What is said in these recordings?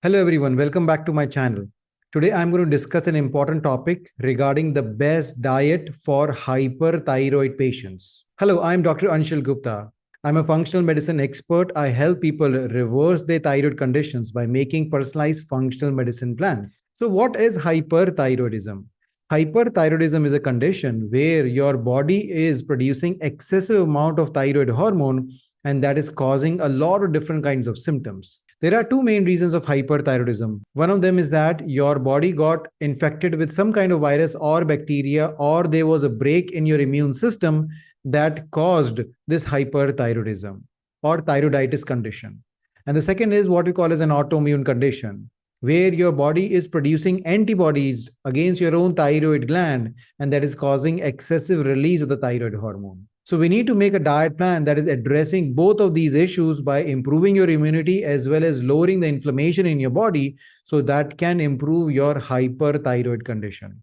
Hello everyone, welcome back to my channel. Today I'm going to discuss an important topic regarding the best diet for hyperthyroid patients. Hello, I'm Dr.Anshul Gupta. I'm a functional medicine expert. I help people reverse their thyroid conditions by making personalized functional medicine plans. So what is hyperthyroidism? Hyperthyroidism is a condition where your body is producing excessive amount of thyroid hormone, and that is causing a lot of different kinds of symptoms. There are two main reasons of hyperthyroidism. One of them is that your body got infected with some kind of virus or bacteria, or there was a break in your immune system that caused this hyperthyroidism or thyroiditis condition. And the second is what we call as an autoimmune condition, where your body is producing antibodies against your own thyroid gland, and that is causing excessive release of the thyroid hormone. So we need to make a diet plan that is addressing both of these issues by improving your immunity as well as lowering the inflammation in your body, so that can improve your hyperthyroid condition.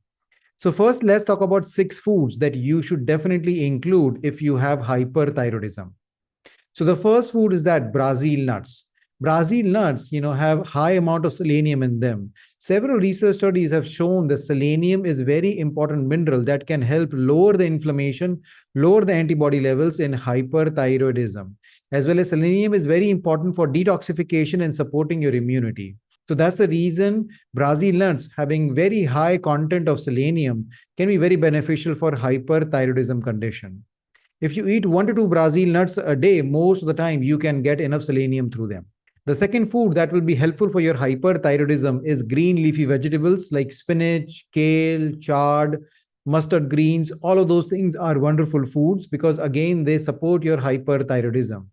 So first, let's talk about 6 foods that you should definitely include if you have hyperthyroidism. So the first food is that Brazil nuts. Brazil nuts, have high amount of selenium in them. Several research studies have shown that selenium is very important mineral that can help lower the inflammation, lower the antibody levels in hyperthyroidism. As well as selenium is very important for detoxification and supporting your immunity. So that's the reason Brazil nuts having very high content of selenium can be very beneficial for hyperthyroidism condition. If you eat 1 to 2 Brazil nuts a day, most of the time you can get enough selenium through them. The second food that will be helpful for your hyperthyroidism is green leafy vegetables like spinach, kale, chard, mustard greens. All of those things are wonderful foods because again, they support your hyperthyroidism.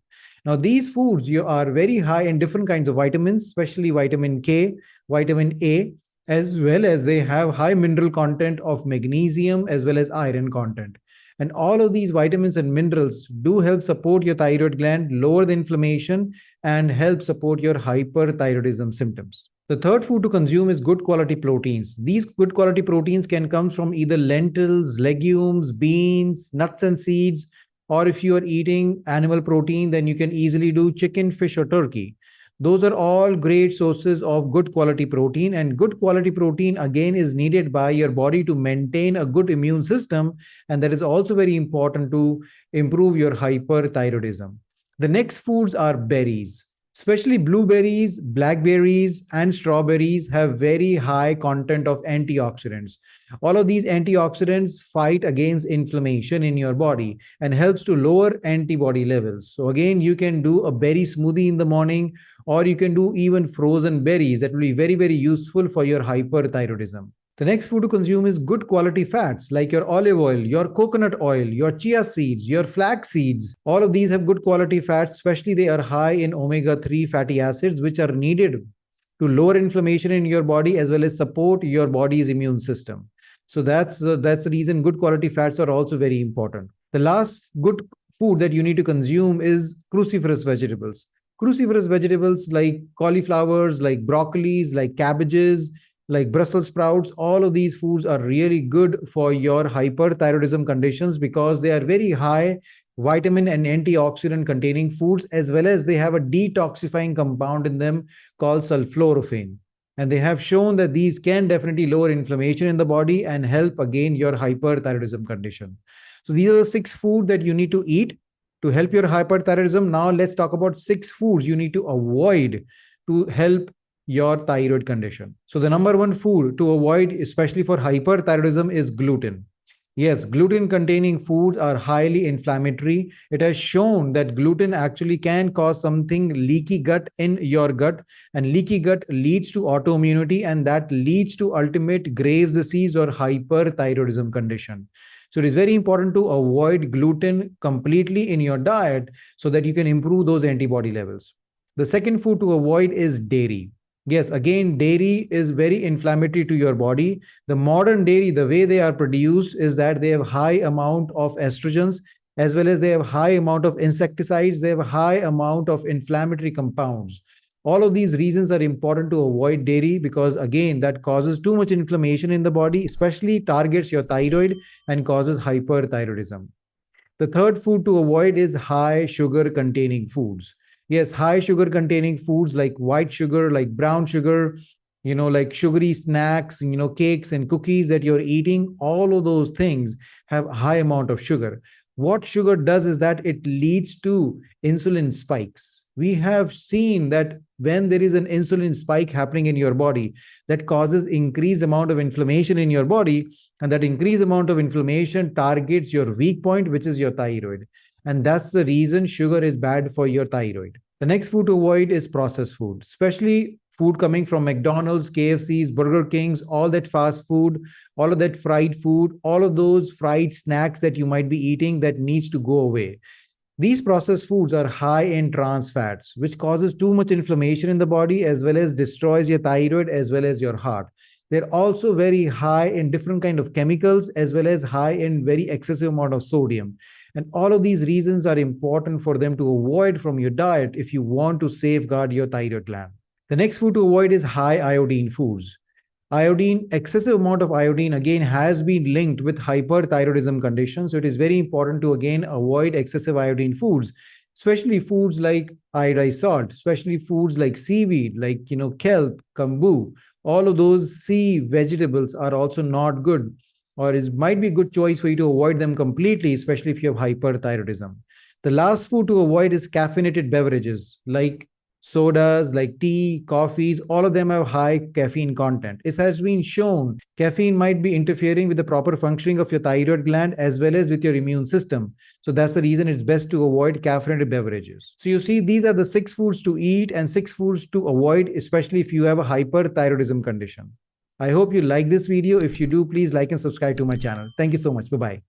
Now, these foods you are very high in different kinds of vitamins, especially vitamin K, vitamin A, as well as they have high mineral content of magnesium as well as iron content. And all of these vitamins and minerals do help support your thyroid gland, lower the inflammation, and help support your hyperthyroidism symptoms. The third food to consume is good quality proteins. These good quality proteins can come from either lentils, legumes, beans, nuts and seeds, or if you are eating animal protein, then you can easily do chicken, fish, or turkey. Those are all great sources of good quality protein, and good quality protein again is needed by your body to maintain a good immune system, and that is also very important to improve your hyperthyroidism. The next foods are berries. Especially blueberries, blackberries, and strawberries have very high content of antioxidants. All of these antioxidants fight against inflammation in your body and helps to lower antibody levels. So again, you can do a berry smoothie in the morning, or you can do even frozen berries. That will be very, very useful for your hyperthyroidism. The next food to consume is good quality fats like your olive oil, your coconut oil, your chia seeds, your flax seeds. All of these have good quality fats, especially they are high in omega-3 fatty acids, which are needed to lower inflammation in your body as well as support your body's immune system. So that's the reason good quality fats are also very important. The last good food that you need to consume is cruciferous vegetables. Cruciferous vegetables like cauliflowers, like broccolis, like cabbages, like Brussels sprouts, all of these foods are really good for your hyperthyroidism conditions because they are very high vitamin and antioxidant containing foods, as well as they have a detoxifying compound in them called sulforaphane. And they have shown that these can definitely lower inflammation in the body and help again your hyperthyroidism condition. So these are the 6 foods that you need to eat to help your hyperthyroidism. Now let's talk about 6 foods you need to avoid to help your thyroid condition. So the number one food to avoid, especially for hyperthyroidism, is gluten. Yes, gluten containing foods are highly inflammatory. It has shown that gluten actually can cause something leaky gut in your gut, and leaky gut leads to autoimmunity, and that leads to ultimate Graves' disease or hyperthyroidism condition. So it is very important to avoid gluten completely in your diet so that you can improve those antibody levels. The second food to avoid is dairy. Yes, again, dairy is very inflammatory to your body. The modern dairy, the way they are produced is that they have high amount of estrogens, as well as they have high amount of insecticides. They have a high amount of inflammatory compounds. All of these reasons are important to avoid dairy because again, that causes too much inflammation in the body, especially targets your thyroid and causes hyperthyroidism. The third food to avoid is high sugar containing foods. Yes, high sugar containing foods like white sugar, like brown sugar, like sugary snacks, cakes and cookies that you're eating, all of those things have high amount of sugar. What sugar does is that it leads to insulin spikes. We have seen that when there is an insulin spike happening in your body, that causes increased amount of inflammation in your body, and that increased amount of inflammation targets your weak point, which is your thyroid. And that's the reason sugar is bad for your thyroid. The next food to avoid is processed food, especially food coming from McDonald's, KFC's, Burger King's, all that fast food, all of that fried food, all of those fried snacks that you might be eating that needs to go away. These processed foods are high in trans fats, which causes too much inflammation in the body as well as destroys your thyroid as well as your heart. They're also very high in different kind of chemicals as well as high in very excessive amount of sodium. And all of these reasons are important for them to avoid from your diet if you want to safeguard your thyroid gland. The next food to avoid is high iodine foods. Iodine, excessive amount of iodine again has been linked with hyperthyroidism conditions. So it is very important to again avoid excessive iodine foods, especially foods like iodized salt, especially foods like seaweed, like kelp, kombu. All of those sea vegetables are also not good, or it might be a good choice for you to avoid them completely, especially if you have hyperthyroidism. The last food to avoid is caffeinated beverages like sodas, like tea, coffees, all of them have high caffeine content. It has been shown caffeine might be interfering with the proper functioning of your thyroid gland as well as with your immune system. So that's the reason it's best to avoid caffeinated beverages. So you see, these are the 6 foods to eat and 6 foods to avoid, especially if you have a hyperthyroidism condition. I hope you like this video. If you do, please like and subscribe to my channel. Thank you so much. Bye-bye.